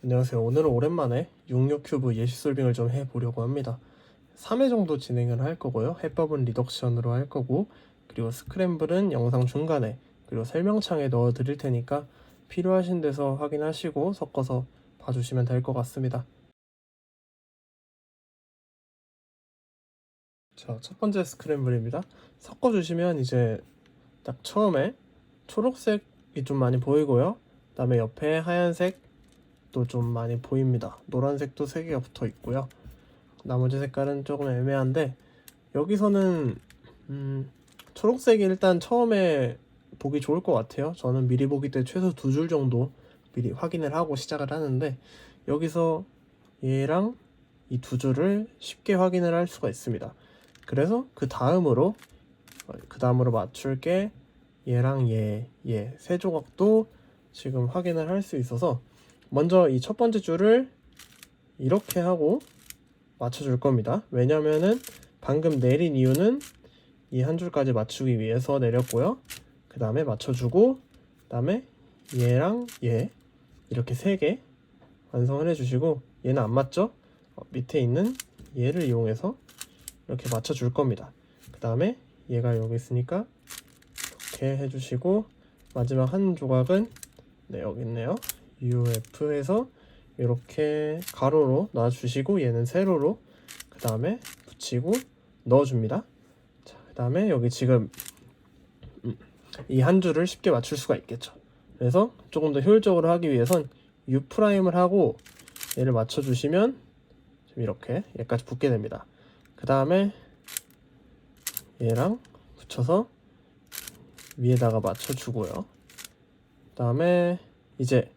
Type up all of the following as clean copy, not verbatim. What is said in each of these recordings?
안녕하세요. 오늘은 오랜만에 66큐브 예시 솔빙을 좀 해보려고 합니다. 3회 정도 진행을 할 거고요. 해법은 리덕션으로 할 거고, 그리고 스크램블은 영상 중간에, 그리고 설명창에 넣어 드릴 테니까 필요하신 데서 확인하시고 섞어서 봐주시면 될 것 같습니다. 자, 첫 번째 스크램블입니다. 섞어주시면 이제 딱 처음에 초록색이 좀 많이 보이고요. 그 다음에 옆에 하얀색도 좀 많이 보입니다. 노란색도 3개가 붙어 있고요. 나머지 색깔은 조금 애매한데, 여기서는 초록색이 일단 처음에 보기 좋을 것 같아요. 저는 미리 보기 때 최소 2줄 정도 미리 확인을 하고 시작을 하는데, 여기서 얘랑 이 2줄을 쉽게 확인을 할 수가 있습니다. 그래서 그 다음으로 맞출 게 얘랑 얘 세 조각도 지금 확인을 할 수 있어서, 먼저 이 첫 번째 줄을 이렇게 하고 맞춰줄 겁니다. 왜냐면은 방금 내린 이유는 이 한 줄까지 맞추기 위해서 내렸고요. 그 다음에 맞춰주고, 그 다음에 얘랑 얘 이렇게 3개 완성을 해주시고, 얘는 안 맞죠? 밑에 있는 얘를 이용해서 이렇게 맞춰줄 겁니다. 그 다음에 얘가 여기 있으니까 이렇게 해주시고, 마지막 한 조각은 여기 있네요. UF 해서 이렇게 가로로 놔주시고, 얘는 세로로 그 다음에 붙이고 넣어줍니다. 자, 그 다음에 여기 지금 이 한 줄을 쉽게 맞출 수가 있겠죠. 그래서 조금 더 효율적으로 하기 위해선 U'을 하고 얘를 맞춰주시면 지금 이렇게 얘까지 붙게 됩니다. 그 다음에 얘랑 붙여서 위에다가 맞춰주고요. 그 다음에 이제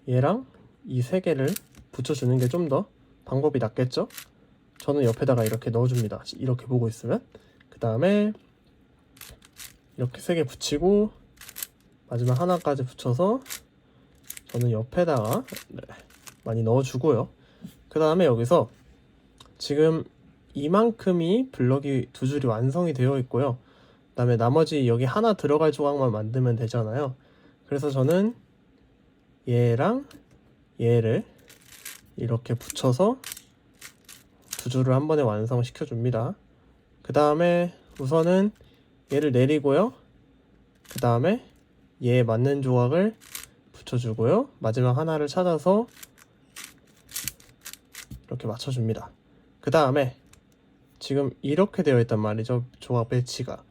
얘랑 이 3개를 붙여주는 게 좀 더 방법이 낫겠죠? 저는 옆에다가 이렇게 넣어줍니다. 이렇게 보고 있으면. 그 다음에 이렇게 3개 붙이고 마지막 하나까지 붙여서 저는 옆에다가 많이 넣어주고요. 그 다음에 여기서 지금 이만큼이 블럭이 2줄이 완성이 되어 있고요. 그 다음에 나머지 여기 하나 들어갈 조각만 만들면 되잖아요. 그래서 저는 얘랑 얘를 이렇게 붙여서 2줄을 한 번에 완성시켜 줍니다. 그 다음에 우선은 얘를 내리고요. 그 다음에 얘에 맞는 조각을 붙여주고요. 마지막 하나를 찾아서 이렇게 맞춰줍니다. 그 다음에 지금 이렇게 되어 있단 말이죠. 조각 배치가.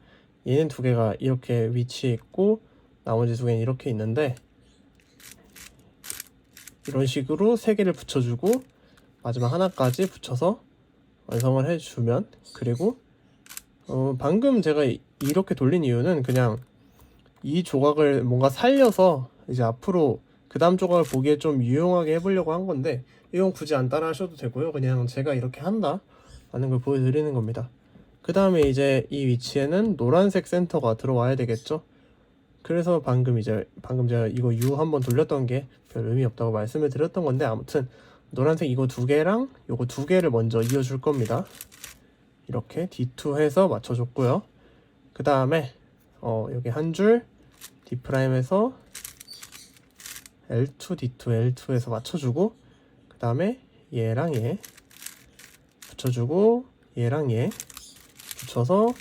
얘는 2개가 이렇게 위치해 있고 나머지 2개는 이렇게 있는데, 이런 식으로 3개를 붙여주고 마지막 하나까지 붙여서 완성을 해주면, 그리고 방금 제가 이렇게 돌린 이유는 그냥 이 조각을 뭔가 살려서 이제 앞으로 그 다음 조각을 보기에 좀 유용하게 해보려고 한 건데, 이건 굳이 안 따라 하셔도 되고요. 그냥 제가 이렇게 한다 라는 걸 보여드리는 겁니다. 그 다음에 이제 이 위치에는 노란색 센터가 들어와야 되겠죠. 그래서 방금 제가 이거 U 한번 돌렸던 게 별 의미 없다고 말씀을 드렸던 건데, 아무튼 노란색 이거 2개랑 요거 2개를 먼저 이어줄 겁니다. 이렇게 D2 해서 맞춰줬고요. 그 다음에 여기 한 줄 D'에서 L2, D2, L2에서 맞춰주고, 그 다음에 얘랑 얘 붙여주고 얘랑 얘 붙여서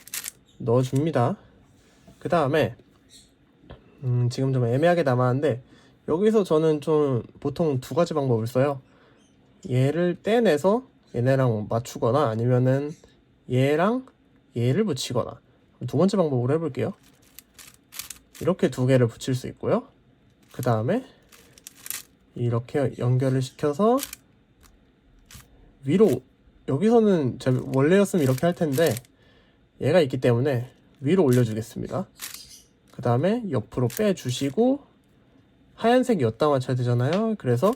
넣어줍니다. 그 다음에 지금 좀 애매하게 남았는데, 여기서 저는 좀 보통 2가지 방법을 써요. 얘를 떼내서 얘네랑 맞추거나, 아니면은 얘랑 얘를 붙이거나. 2번째 방법으로 해볼게요. 이렇게 2개를 붙일 수 있고요. 그 다음에 이렇게 연결을 시켜서 위로, 여기서는 제가 원래였으면 이렇게 할 텐데 얘가 있기 때문에 위로 올려주겠습니다. 그 다음에 옆으로 빼주시고, 하얀색이 엿다 맞춰야 되잖아요. 그래서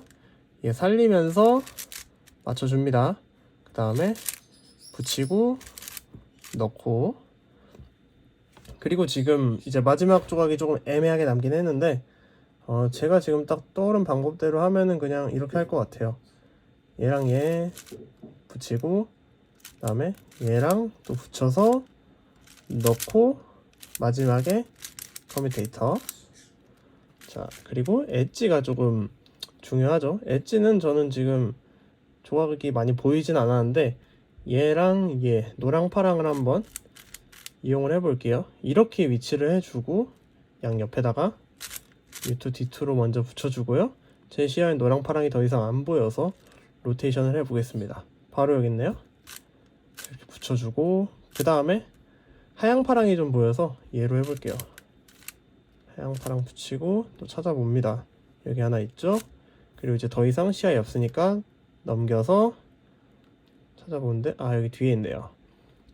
얘 살리면서 맞춰줍니다. 그 다음에 붙이고 넣고, 그리고 지금 이제 마지막 조각이 조금 애매하게 남긴 했는데, 제가 지금 딱 떠오른 방법대로 하면은 그냥 이렇게 할 것 같아요. 얘랑 얘 붙이고, 그 다음에 얘랑 또 붙여서 넣고, 마지막에 커뮤테이터. 자, 그리고 엣지가 조금 중요하죠. 엣지는 저는 지금 조각이 많이 보이진 않았는데 얘랑 얘 노랑 파랑을 한번 이용을 해볼게요. 이렇게 위치를 해주고 양옆에다가 U2 D2로 먼저 붙여주고요. 제 시야에 노랑 파랑이 더 이상 안 보여서 로테이션을 해보겠습니다. 바로 여기 있네요. 이렇게 붙여주고 그 다음에 하양 파랑이 좀 보여서 얘로 해볼게요. 하양 파랑 붙이고 또 찾아봅니다. 여기 하나 있죠. 그리고 이제 더 이상 시야에 없으니까 넘겨서 찾아보는데 여기 뒤에 있네요.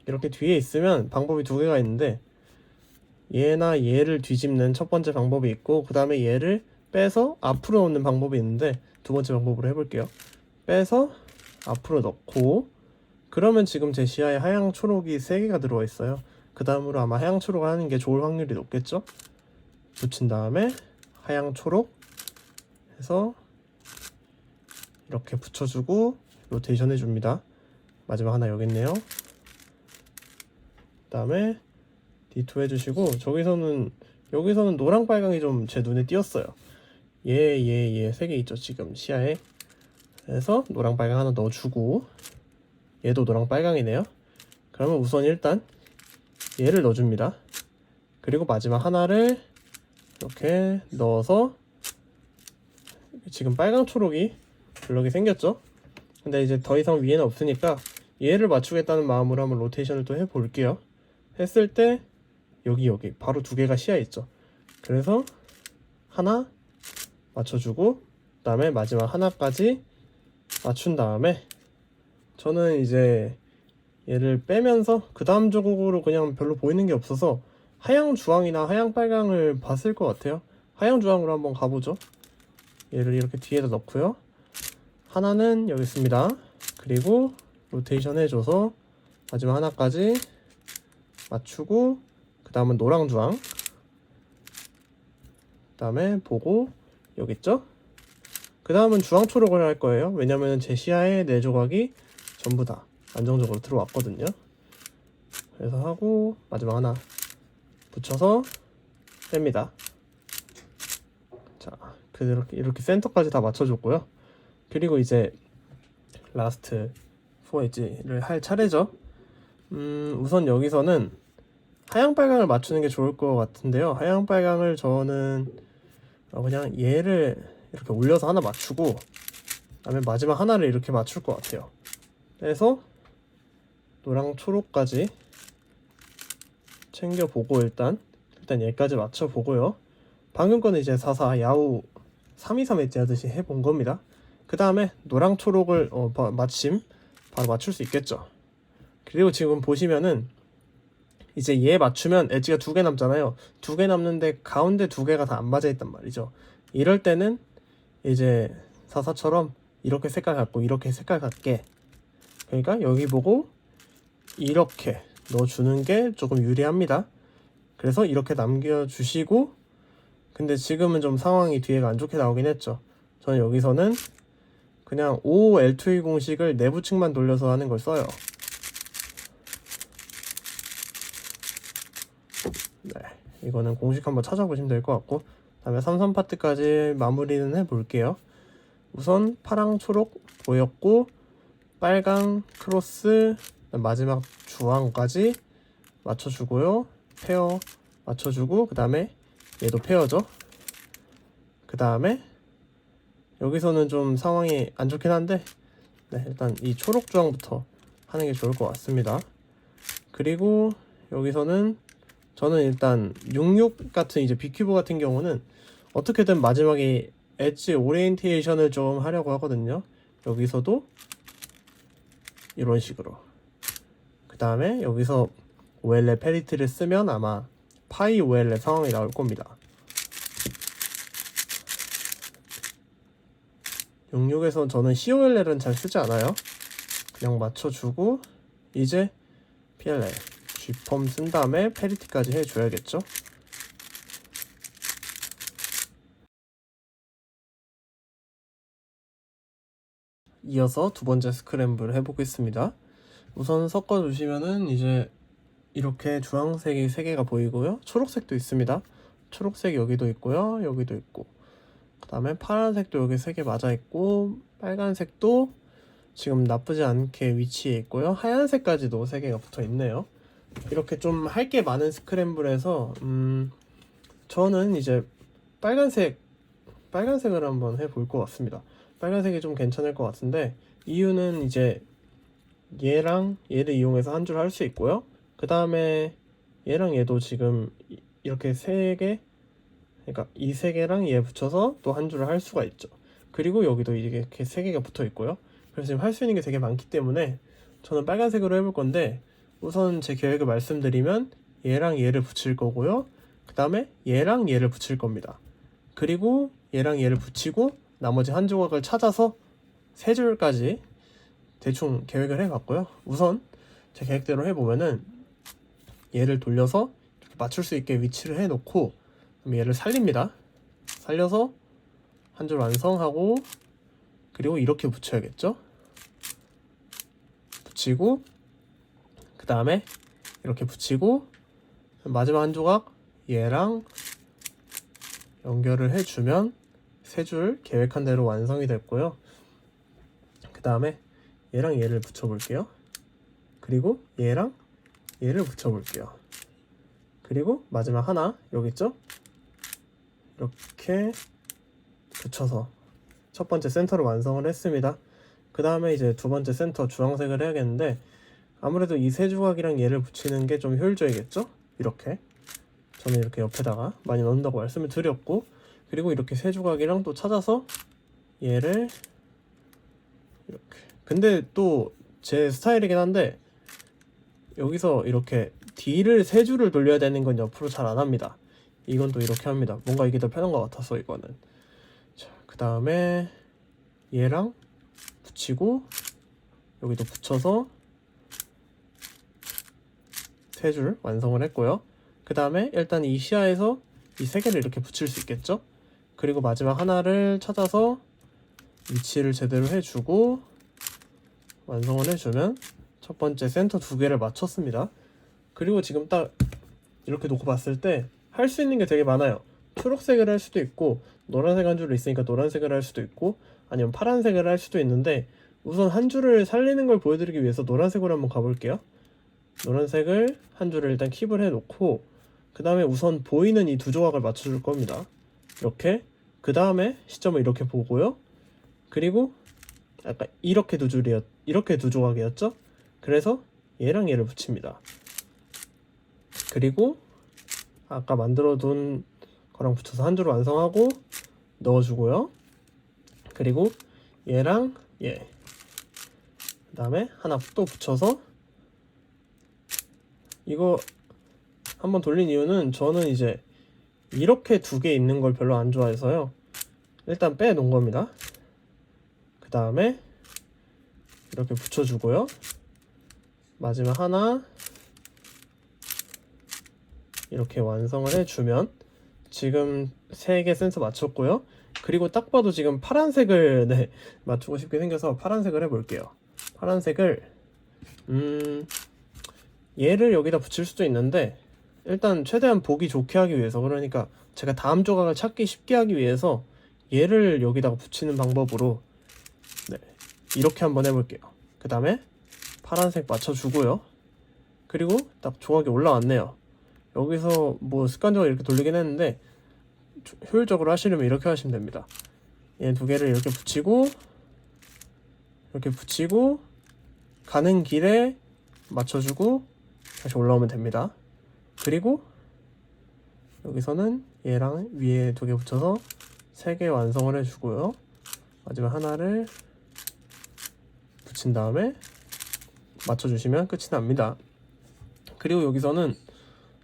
이렇게 뒤에 있으면 방법이 두 개가 있는데 얘나 얘를 뒤집는 첫 번째 방법이 있고 그 다음에 얘를 빼서 앞으로 넣는 방법이 있는데 두 번째 방법으로 해볼게요. 빼서 앞으로 넣고 그러면 지금 제 시야에 하양 초록이 3개가 들어와 있어요. 그 다음으로 아마 하양 초록을 하는 게 좋을 확률이 높겠죠. 붙인 다음에 하양 초록 해서 이렇게 붙여주고 로테이션 해줍니다. 마지막 하나 여기 있네요. 그 다음에 D2 해주시고 여기서는 노랑 빨강이 좀 제 눈에 띄었어요. 얘 3개 있죠 지금 시야에. 그래서 노랑 빨강 하나 넣어주고 얘도 노랑 빨강이네요. 그러면 우선 일단 얘를 넣어줍니다. 그리고 마지막 하나를 이렇게 넣어서 지금 빨강 초록이 블럭이 생겼죠. 근데 이제 더 이상 위에는 없으니까 얘를 맞추겠다는 마음으로 한번 로테이션을 또 해볼게요. 했을 때 여기 바로 두 개가 시야에 있죠. 그래서 하나 맞춰주고 그 다음에 마지막 하나까지 맞춘 다음에 저는 이제 얘를 빼면서 그 다음 쪽으로 그냥 별로 보이는 게 없어서 하양 주황이나 하양 빨강을 봤을 것 같아요. 하양 주황으로 한번 가보죠. 얘를 이렇게 뒤에다 넣고요. 하나는 여기 있습니다. 그리고 로테이션 해줘서 마지막 하나까지 맞추고 그 다음은 노랑 주황 그 다음에 보고 여기 있죠. 그 다음은 주황 초록을 할 거예요. 왜냐면 제 시야에 4조각이 전부 다 안정적으로 들어왔거든요. 그래서 하고 마지막 하나 붙여서 뺍니다. 자, 이렇게 센터까지 다 맞춰줬고요. 그리고 이제 라스트 4엣지를 할 차례죠. 우선 여기서는 하양 빨강을 맞추는 게 좋을 것 같은데요. 하양 빨강을 저는 그냥 얘를 이렇게 올려서 하나 맞추고 그다음에 마지막 하나를 이렇게 맞출 것 같아요. 그래서 노랑 초록까지 챙겨보고 일단 얘까지 맞춰보고요. 방금 거는 이제 4-4 야후 3-2-3 엣지 하듯이 해본 겁니다. 그 다음에 노랑 초록을 마침 바로 맞출 수 있겠죠. 그리고 지금 보시면은 이제 얘 맞추면 엣지가 2개 남잖아요. 2개 남는데 가운데 2개가 다 안 맞아 있단 말이죠. 이럴 때는 이제 4-4처럼 이렇게 색깔 같고 이렇게 색깔 같게, 그러니까 여기 보고 이렇게 넣어주는 게 조금 유리합니다. 그래서 이렇게 남겨주시고, 근데 지금은 좀 상황이 뒤에가 안 좋게 나오긴 했죠. 저는 여기서는 그냥 OL2E 공식을 내부 측만 돌려서 하는 걸 써요. 네, 이거는 공식 한번 찾아보시면 될 것 같고, 다음에 3-3 파트까지 마무리는 해볼게요. 우선 파랑 초록 보였고 빨강 크로스 마지막 주황까지 맞춰주고요. 페어 맞춰주고 그 다음에 얘도 페어죠. 그 다음에 여기서는 좀 상황이 안 좋긴 한데 일단 이 초록 주황부터 하는 게 좋을 것 같습니다. 그리고 여기서는 저는 일단 66 같은 이제 비큐브 같은 경우는 어떻게든 마지막에 엣지 오리엔테이션을 좀 하려고 하거든요. 여기서도 이런 식으로. 그 다음에 여기서 OL의 페리티를 쓰면 아마 파이 OL의 상황이 나올 겁니다. 66에서 저는 COLL은 잘 쓰지 않아요. 그냥 맞춰주고 이제 PLL G펌 쓴 다음에 페리티까지 해줘야겠죠. 이어서 두 번째 스크램블 해보겠습니다. 우선 섞어주시면은 이제 이렇게 주황색이 3개가 보이고요. 초록색도 있습니다. 초록색 여기도 있고요. 여기도 있고. 그 다음에 파란색도 여기 3개 맞아 있고, 빨간색도 지금 나쁘지 않게 위치해 있고요. 하얀색까지도 3개가 붙어 있네요. 이렇게 좀 할 게 많은 스크램블에서 저는 이제 빨간색을 한번 해볼 것 같습니다. 빨간색이 좀 괜찮을 것 같은데, 이유는 이제 얘랑 얘를 이용해서 한 줄 할 수 있고요. 그 다음에 얘랑 얘도 지금 이렇게 3개, 그러니까 이 3개랑 얘 붙여서 또 한 줄을 할 수가 있죠. 그리고 여기도 이렇게 3개가 붙어 있고요. 그래서 지금 할 수 있는 게 되게 많기 때문에 저는 빨간색으로 해볼 건데, 우선 제 계획을 말씀드리면 얘랑 얘를 붙일 거고요. 그 다음에 얘랑 얘를 붙일 겁니다. 그리고 얘랑 얘를 붙이고 나머지 한 조각을 찾아서 3줄까지 대충 계획을 해봤고요. 우선 제 계획대로 해보면은 얘를 돌려서 이렇게 맞출 수 있게 위치를 해놓고, 그럼 얘를 살립니다. 살려서 한 줄 완성하고, 그리고 이렇게 붙여야겠죠. 붙이고, 그 다음에 이렇게 붙이고, 마지막 한 조각 얘랑 연결을 해주면 3줄 계획한 대로 완성이 됐고요. 그 다음에 얘랑 얘를 붙여볼게요. 그리고 얘랑 얘를 붙여볼게요. 그리고 마지막 하나 여기 있죠? 이렇게 붙여서 첫 번째 센터를 완성을 했습니다. 그 다음에 이제 두 번째 센터 주황색을 해야겠는데, 아무래도 이 3조각이랑 얘를 붙이는 게 좀 효율적이겠죠? 이렇게 저는 이렇게 옆에다가 많이 넣는다고 말씀을 드렸고, 그리고 이렇게 3조각이랑 또 찾아서 얘를 이렇게, 근데 또 제 스타일이긴 한데 여기서 이렇게 D를 3줄을 돌려야 되는 건 옆으로 잘 안 합니다. 이건 또 이렇게 합니다. 뭔가 이게 더 편한 것 같아서 이거는. 자, 그 다음에 얘랑 붙이고 여기도 붙여서 3줄 완성을 했고요. 그 다음에 일단 이 시야에서 이 3개를 이렇게 붙일 수 있겠죠? 그리고 마지막 하나를 찾아서 위치를 제대로 해주고 완성을 해주면 첫 번째 센터 2개를 맞췄습니다. 그리고 지금 딱 이렇게 놓고 봤을 때 할 수 있는 게 되게 많아요. 초록색을 할 수도 있고, 노란색 한 줄이 있으니까 노란색을 할 수도 있고, 아니면 파란색을 할 수도 있는데, 우선 한 줄을 살리는 걸 보여드리기 위해서 노란색으로 한번 가볼게요. 노란색을 한 줄을 일단 킵을 해놓고, 그 다음에 우선 보이는 이 2조각을 맞춰줄 겁니다. 이렇게. 그 다음에 시점을 이렇게 보고요. 그리고 약간 이렇게 2조각이었죠? 그래서 얘랑 얘를 붙입니다. 그리고 아까 만들어둔 거랑 붙여서 한 줄을 완성하고 넣어주고요. 그리고 얘랑 얘, 그 다음에 하나 또 붙여서, 이거 한번 돌린 이유는 저는 이제 이렇게 2개 있는 걸 별로 안 좋아해서요. 일단 빼놓은 겁니다. 그 다음에 이렇게 붙여주고요. 마지막 하나 이렇게 완성을 해주면 지금 3개 센서 맞췄고요. 그리고 딱 봐도 지금 파란색을 맞추고 싶게 생겨서 파란색을 해볼게요. 파란색을 얘를 여기다 붙일 수도 있는데, 일단 최대한 보기 좋게 하기 위해서, 그러니까 제가 다음 조각을 찾기 쉽게 하기 위해서 얘를 여기다가 붙이는 방법으로 이렇게 한번 해볼게요. 그 다음에 파란색 맞춰주고요. 그리고 딱 조각이 올라왔네요. 여기서 뭐 습관적으로 이렇게 돌리긴 했는데 효율적으로 하시려면 이렇게 하시면 됩니다. 얘 2개를 이렇게 붙이고 이렇게 붙이고 가는 길에 맞춰주고 다시 올라오면 됩니다. 그리고 여기서는 얘랑 위에 2개 붙여서 3개 완성을 해주고요. 마지막 하나를 붙인 다음에 맞춰주시면 끝이 납니다. 그리고 여기서는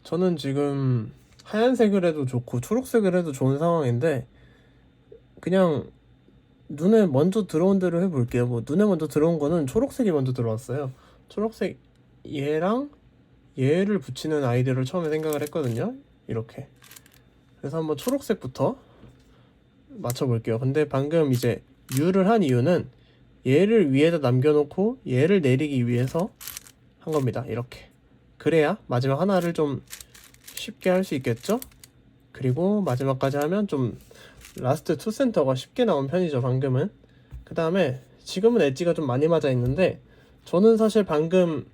저는 지금 하얀색을 해도 좋고 초록색을 해도 좋은 상황인데, 그냥 눈에 먼저 들어온 대로 해볼게요. 뭐 눈에 먼저 들어온 거는 초록색이 먼저 들어왔어요. 초록색 얘랑 얘를 붙이는 아이디어를 처음에 생각을 했거든요. 이렇게. 그래서 한번 초록색부터 맞춰볼게요. 근데 방금 이제 U를 한 이유는 얘를 위에다 남겨놓고 얘를 내리기 위해서 한 겁니다. 이렇게. 그래야 마지막 하나를 좀 쉽게 할 수 있겠죠? 그리고 마지막까지 하면 좀 라스트 투 센터가 쉽게 나온 편이죠, 방금은. 그 다음에 지금은 엣지가 좀 많이 맞아 있는데, 저는 사실 방금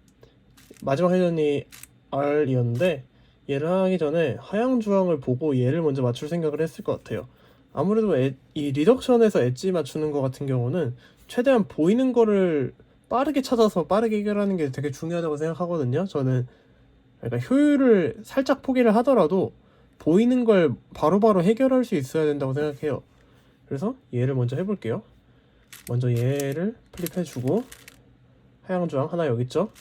마지막 회전이 R이었는데 얘를 하기 전에 하향 주황을 보고 얘를 먼저 맞출 생각을 했을 것 같아요. 아무래도 이 리덕션에서 엣지 맞추는 것 같은 경우는 최대한 보이는 거를 빠르게 찾아서 빠르게 해결하는 게 되게 중요하다고 생각하거든요. 저는 그러니까 효율을 살짝 포기를 하더라도 보이는 걸 바로바로 해결할 수 있어야 된다고 생각해요. 그래서 얘를 먼저 해볼게요. 먼저 얘를 플립해주고 하향 주황 하나 여기 있죠?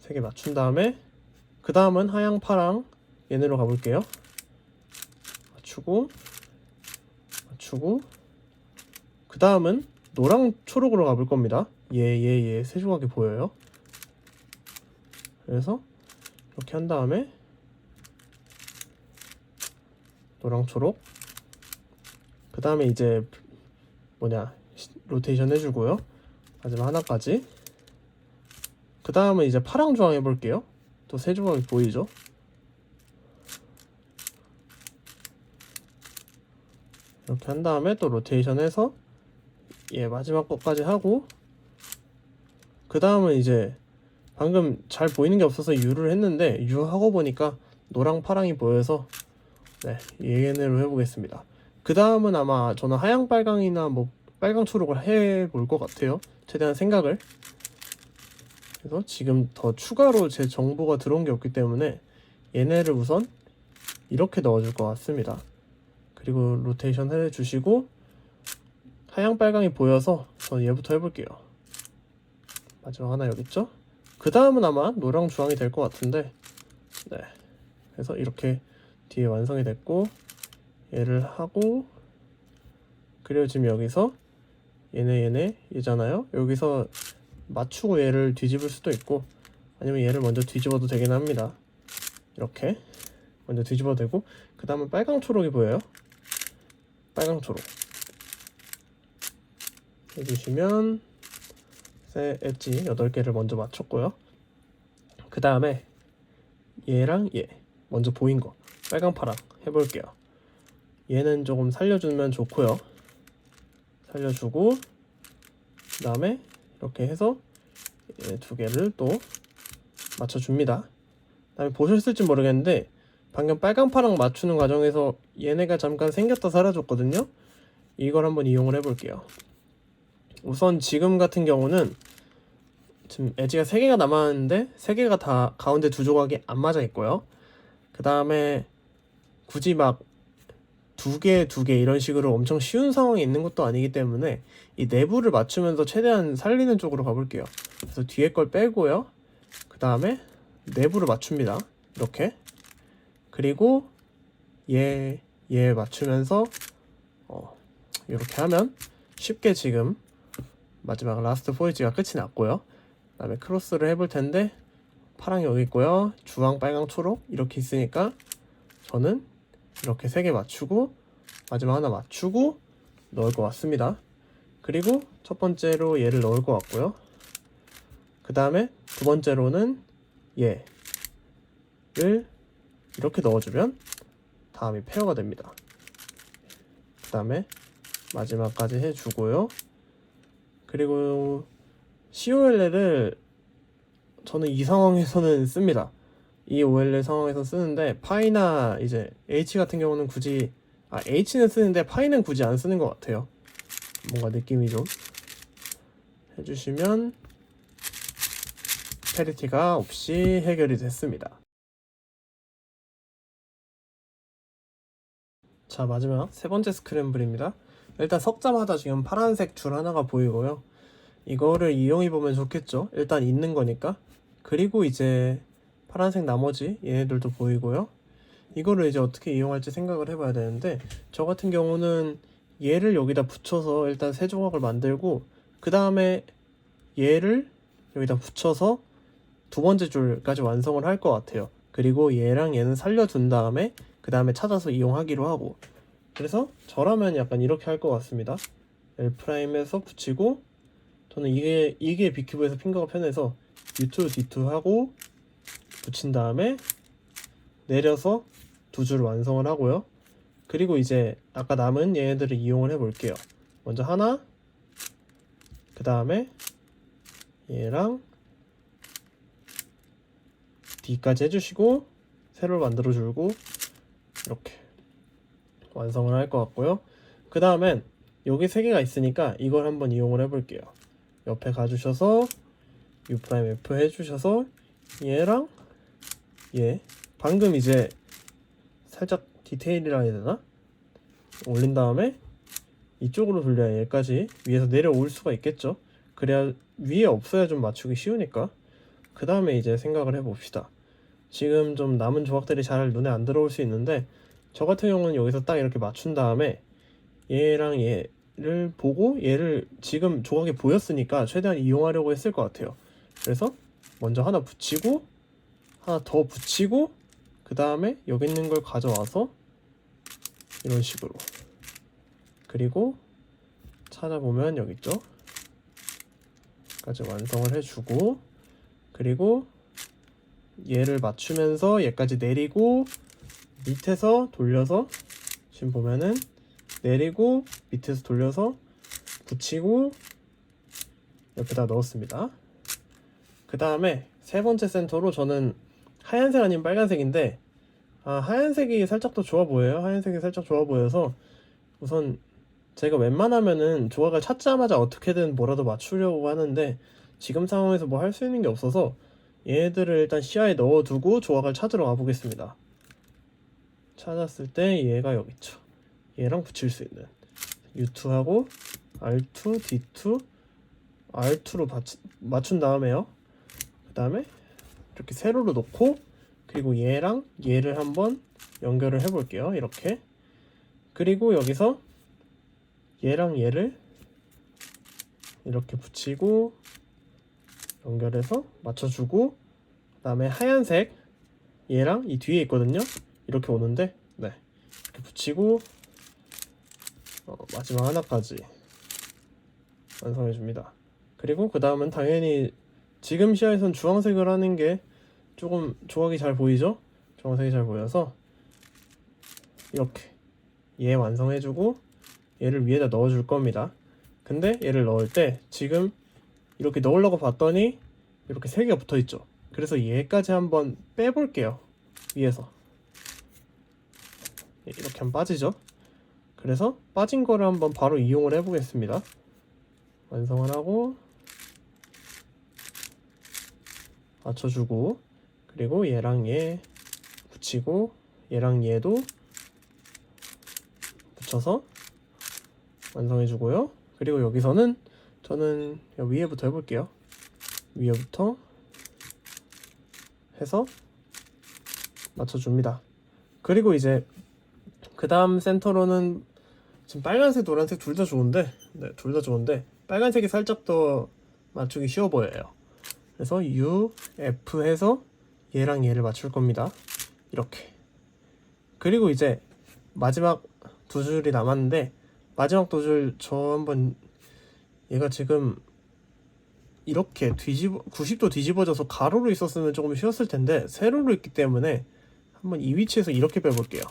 3개 맞춘 다음에 그 다음은 하양 파랑 얘네로 가볼게요. 맞추고 그 다음은 노랑 초록으로 가볼 겁니다. 얘 세 조각이 보여요. 그래서 이렇게 한 다음에 노랑 초록, 그 다음에 이제 로테이션 해주고요. 마지막 하나까지. 그 다음은 이제 파랑 주황 해볼게요. 또 세 조각이 보이죠? 이렇게 한 다음에 또 로테이션 해서 얘 마지막 것까지 하고, 그 다음은 이제 방금 잘 보이는 게 없어서 U를 했는데 U 하고 보니까 노랑 파랑이 보여서 네, 얘네로 해보겠습니다. 그 다음은 아마 저는 하양 빨강이나 뭐 빨강 초록을 해볼 것 같아요. 최대한 생각을. 그래서 지금 더 추가로 제 정보가 들어온 게 없기 때문에 얘네를 우선 이렇게 넣어줄 것 같습니다. 그리고 로테이션 해주시고 하양 빨강이 보여서 저는 얘부터 해볼게요. 마지막 하나 여기 있죠? 그 다음은 아마 노랑 주황이 될 것 같은데 네, 그래서 이렇게 뒤에 완성이 됐고 얘를 하고, 그리고 지금 여기서 얘잖아요. 여기서 맞추고 얘를 뒤집을 수도 있고 아니면 얘를 먼저 뒤집어도 되긴 합니다. 이렇게 먼저 뒤집어도 되고, 그 다음은 빨강 초록이 보여요. 빨강 초록 해주시면 엣지 8개를 먼저 맞췄고요. 그 다음에 얘랑 얘 먼저 보인 거 빨강 파랑 해볼게요. 얘는 조금 살려주면 좋고요. 살려주고 그 다음에 이렇게 해서 얘 2개를 또 맞춰줍니다. 그 다음에 보셨을지 모르겠는데 방금 빨강 파랑 맞추는 과정에서 얘네가 잠깐 생겼다 사라졌거든요. 이걸 한번 이용을 해볼게요. 우선 지금 같은 경우는 지금 엣지가 3개가 남았는데 3개가 다 가운데 2조각이 안 맞아 있고요. 그 다음에 굳이 막 2개 이런 식으로 엄청 쉬운 상황이 있는 것도 아니기 때문에 이 내부를 맞추면서 최대한 살리는 쪽으로 가볼게요. 그래서 뒤에 걸 빼고요. 그 다음에 내부를 맞춥니다. 이렇게. 그리고 얘 맞추면서 이렇게 하면 쉽게 지금 마지막 라스트 포이지가 끝이 났고요. 그 다음에 크로스를 해볼 텐데 파랑이 여기 있고요. 주황, 빨강, 초록 이렇게 있으니까 저는 이렇게 3개 맞추고 마지막 하나 맞추고 넣을 것 같습니다. 그리고 첫 번째로 얘를 넣을 것 같고요. 그 다음에 두 번째로는 얘를 이렇게 넣어주면 다음이 페어가 됩니다. 그 다음에 마지막까지 해주고요. 그리고 COLL을 저는 이 상황에서는 씁니다. 이 OLL 상황에서 쓰는데 파이나 이제 H 같은 경우는 굳이 H는 쓰는데 파이는 굳이 안 쓰는 것 같아요. 뭔가 느낌이 좀 해주시면 페리티가 없이 해결이 됐습니다. 자, 마지막 세 번째 스크램블입니다. 일단 석자마다 지금 파란색 줄 하나가 보이고요. 이거를 이용해 보면 좋겠죠. 일단 있는 거니까. 그리고 이제 파란색 나머지 얘네들도 보이고요. 이거를 이제 어떻게 이용할지 생각을 해봐야 되는데, 저 같은 경우는 얘를 여기다 붙여서 일단 세 조각을 만들고 그 다음에 얘를 여기다 붙여서 두 번째 줄까지 완성을 할 것 같아요. 그리고 얘랑 얘는 살려둔 다음에 그 다음에 찾아서 이용하기로 하고, 그래서 저라면 약간 이렇게 할 것 같습니다. L'에서 붙이고, 저는 이게 비큐브에서 핑거가 편해서 U2, D2 하고 붙인 다음에 내려서 두 줄 완성을 하고요. 그리고 이제 아까 남은 얘네들을 이용을 해볼게요. 먼저 하나, 그 다음에 얘랑 D까지 해주시고 세로를 만들어주고 이렇게 완성을 할 것 같고요. 그 다음엔 여기 세 개가 있으니까 이걸 한번 이용을 해볼게요. 옆에 가주셔서 U'F 해주셔서 얘랑 얘 방금 이제 살짝 디테일이라 해야 되나? 올린 다음에 이쪽으로 돌려야 얘까지 위에서 내려올 수가 있겠죠. 그래야 위에 없어야 좀 맞추기 쉬우니까. 그 다음에 이제 생각을 해봅시다. 지금 좀 남은 조각들이 잘 눈에 안 들어올 수 있는데 저 같은 경우는 여기서 딱 이렇게 맞춘 다음에 얘랑 얘를 보고 얘를 지금 조각이 보였으니까 최대한 이용하려고 했을 것 같아요. 그래서 먼저 하나 붙이고 하나 더 붙이고 그 다음에 여기 있는 걸 가져와서 이런 식으로, 그리고 찾아보면 여기 있죠. 까지 완성을 해주고, 그리고 얘를 맞추면서 얘까지 내리고 밑에서 돌려서 지금 보면은 내리고 밑에서 돌려서 붙이고 옆에다 넣었습니다. 그 다음에 세 번째 센터로 저는 하얀색 아닌 빨간색인데 하얀색이 살짝 더 좋아 보여요. 하얀색이 살짝 좋아 보여서 우선 제가 웬만하면은 조각을 찾자마자 어떻게든 뭐라도 맞추려고 하는데 지금 상황에서 뭐 할 수 있는 게 없어서 얘들을 일단 시야에 넣어두고 조각을 찾으러 가보겠습니다. 찾았을 때 얘가 여기 있죠. 얘랑 붙일 수 있는 U2하고 R2, D2, R2로 맞춘 다음에요. 그 다음에 이렇게 세로로 놓고 그리고 얘랑 얘를 한번 연결을 해볼게요. 이렇게. 그리고 여기서 얘랑 얘를 이렇게 붙이고 연결해서 맞춰주고 그 다음에 하얀색 얘랑 이 뒤에 있거든요. 이렇게 오는데 이렇게 붙이고 마지막 하나까지 완성해줍니다. 그리고 그 다음은 당연히 지금 시야에선 주황색을 하는 게 조금 조각이 잘 보이죠? 주황색이 잘 보여서 이렇게 얘 완성해주고 얘를 위에다 넣어줄 겁니다. 근데 얘를 넣을 때 지금 이렇게 넣으려고 봤더니 이렇게 세 개가 붙어있죠. 그래서 얘까지 한번 빼볼게요. 위에서 이렇게 하면 빠지죠. 그래서 빠진 거를 한번 바로 이용을 해보겠습니다. 완성을 하고 맞춰주고 그리고 얘랑 얘 붙이고 얘랑 얘도 붙여서 완성해주고요. 그리고 여기서는 저는 위에부터 해볼게요. 위에부터 해서 맞춰줍니다. 그리고 이제 그 다음 센터로는 지금 빨간색, 노란색 둘 다 좋은데 둘 다 좋은데 빨간색이 살짝 더 맞추기 쉬워 보여요. 그래서 U, F 해서 얘랑 얘를 맞출 겁니다. 이렇게. 그리고 이제 마지막 두 줄이 남았는데 마지막 두 줄 저 한번 얘가 지금 이렇게 90도 뒤집어져서 가로로 있었으면 조금 쉬웠을 텐데 세로로 있기 때문에 한번 이 위치에서 이렇게 빼볼게요.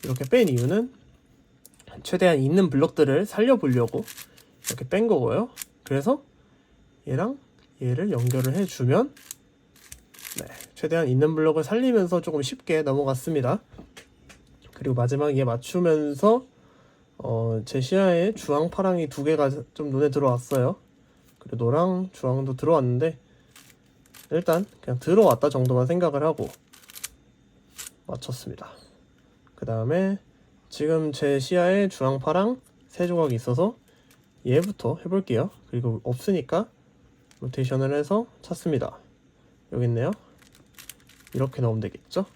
이렇게 뺀 이유는 최대한 있는 블럭들을 살려보려고 이렇게 뺀 거고요. 그래서 얘랑 얘를 연결을 해주면 최대한 있는 블럭을 살리면서 조금 쉽게 넘어갔습니다. 그리고 마지막 얘 맞추면서 제 시야에 주황, 파랑이 두 개가 좀 눈에 들어왔어요. 그리고 노랑, 주황도 들어왔는데 일단 그냥 들어왔다 정도만 생각을 하고 맞췄습니다. 그 다음에 지금 제 시야에 주황, 파랑 세 조각이 있어서 얘부터 해볼게요. 그리고 없으니까 로테이션을 해서 찾습니다. 여기 있네요. 이렇게 넣으면 되겠죠.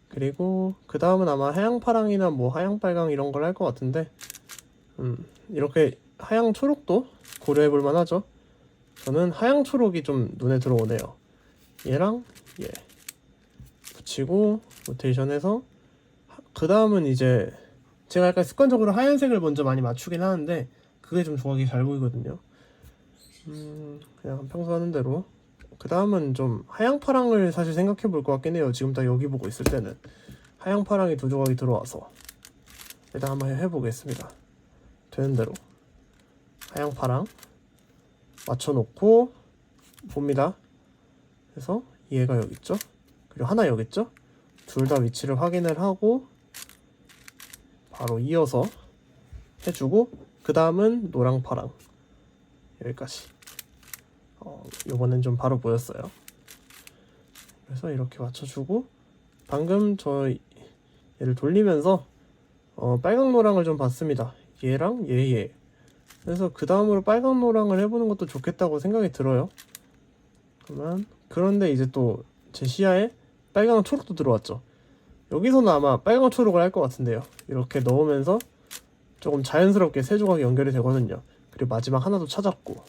그리고 그 다음은 아마 하양 파랑이나 뭐 하양 빨강 이런 걸 할 것 같은데 이렇게 하양 초록도 고려해 볼 만하죠. 저는 하양 초록이 좀 눈에 들어오네요. 얘랑 얘 붙이고 로테이션해서 그 다음은 이제 제가 약간 습관적으로 하얀색을 먼저 많이 맞추긴 하는데 그게 좀 조각이 잘 보이거든요. 그냥 평소 하는 대로. 그 다음은 좀 하양 파랑을 사실 생각해 볼 것 같긴 해요. 지금 딱 여기 보고 있을 때는 하양 파랑이 두 조각이 들어와서 일단 한번 해보겠습니다. 되는 대로 하양 파랑 맞춰놓고 봅니다. 그래서 얘가 여기 있죠. 그리고 하나 여기 있죠. 둘 다 위치를 확인을 하고 바로 이어서 해주고, 그 다음은 노랑 파랑 여기까지. 요번엔 좀 바로 보였어요. 그래서 이렇게 맞춰주고, 방금 저 얘를 돌리면서 빨강 노랑을 좀 봤습니다. 얘랑 얘. 그래서 그 다음으로 빨강 노랑을 해보는 것도 좋겠다고 생각이 들어요. 그런데 이제 또 제 시야에 빨강 초록도 들어왔죠. 여기서는 아마 빨강 초록을 할 것 같은데요. 이렇게 넣으면서 조금 자연스럽게 세 조각이 연결이 되거든요. 그리고 마지막 하나도 찾았고,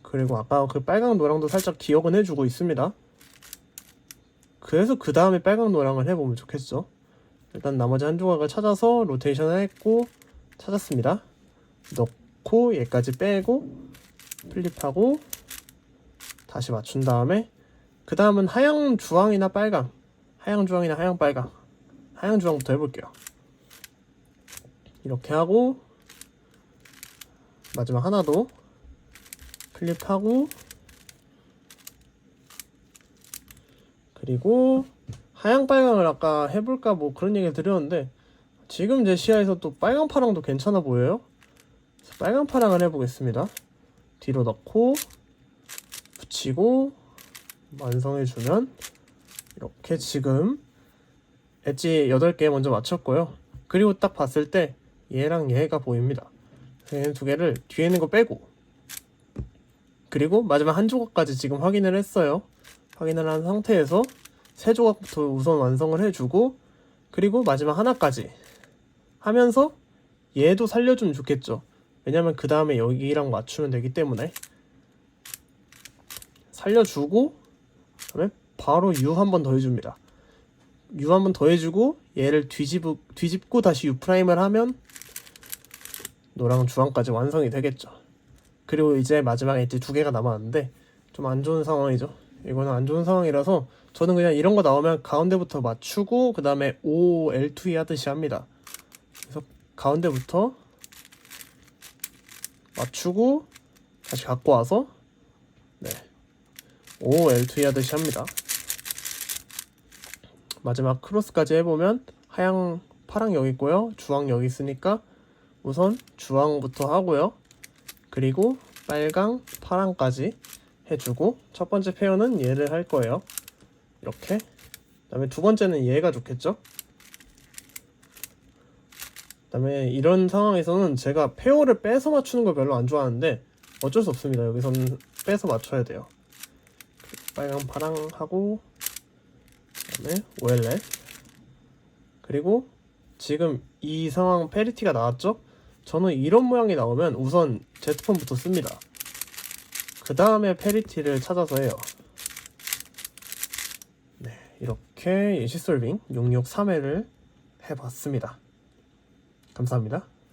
그리고 아까 그 빨강 노랑도 살짝 기억은 해주고 있습니다. 그래서 그 다음에 빨강 노랑을 해보면 좋겠죠. 일단 나머지 한 조각을 찾아서 로테이션을 했고, 찾았습니다. 넣고 얘까지 빼고 플립하고 다시 맞춘 다음에, 그 다음은 하양 주황이나 빨강, 하양 주황이나 하양 빨강, 하양 주황부터 해볼게요. 이렇게 하고 마지막 하나도 플립하고, 그리고 하양 빨강을 아까 해볼까 뭐 그런 얘기를 드렸는데, 지금 제 시야에서 또 빨강 파랑도 괜찮아 보여요. 그래서 빨강 파랑을 해보겠습니다. 뒤로 넣고 붙이고 완성해주면 이렇게 지금 엣지 8개 먼저 맞췄고요. 그리고 딱 봤을 때 얘랑 얘가 보입니다. 얘 두 개를 뒤에 있는 거 빼고, 그리고 마지막 한 조각까지 지금 확인을 했어요. 확인을 한 상태에서 세 조각부터 우선 완성을 해주고, 그리고 마지막 하나까지 하면서 얘도 살려주면 좋겠죠. 왜냐면 그 다음에 여기랑 맞추면 되기 때문에 살려주고, 그다음에 바로 U 한 번 더 해줍니다. U 한 번 더 해주고 얘를 뒤집고 다시 U 프라임을 하면 노랑 주황까지 완성이 되겠죠. 그리고 이제 마지막 엣지 두 개가 남았는데 좀 안 좋은 상황이죠. 이거는 안 좋은 상황이라서 저는 그냥 이런 거 나오면 가운데부터 맞추고 그 다음에 OL2E 하듯이 합니다. 그래서 가운데부터 맞추고 다시 갖고 와서 OL2E 하듯이 합니다. 마지막 크로스까지 해보면 하양 파랑 여기 있고요, 주황 여기 있으니까 우선 주황부터 하고요, 그리고 빨강 파랑까지 해주고, 첫 번째 페어는 얘를 할 거예요. 이렇게. 그 다음에 두 번째는 얘가 좋겠죠. 그 다음에 이런 상황에서는 제가 페어를 빼서 맞추는 걸 별로 안 좋아하는데 어쩔 수 없습니다. 여기서는 빼서 맞춰야 돼요. 빨강 파랑 하고, 그 다음에 OLL, 그리고 지금 이 상황 페리티가 나왔죠? 저는 이런 모양이 나오면 우선 Z폰부터 씁니다. 그 다음에 페리티를 찾아서 해요. 이렇게 예시솔빙 663회를 해봤습니다. 감사합니다.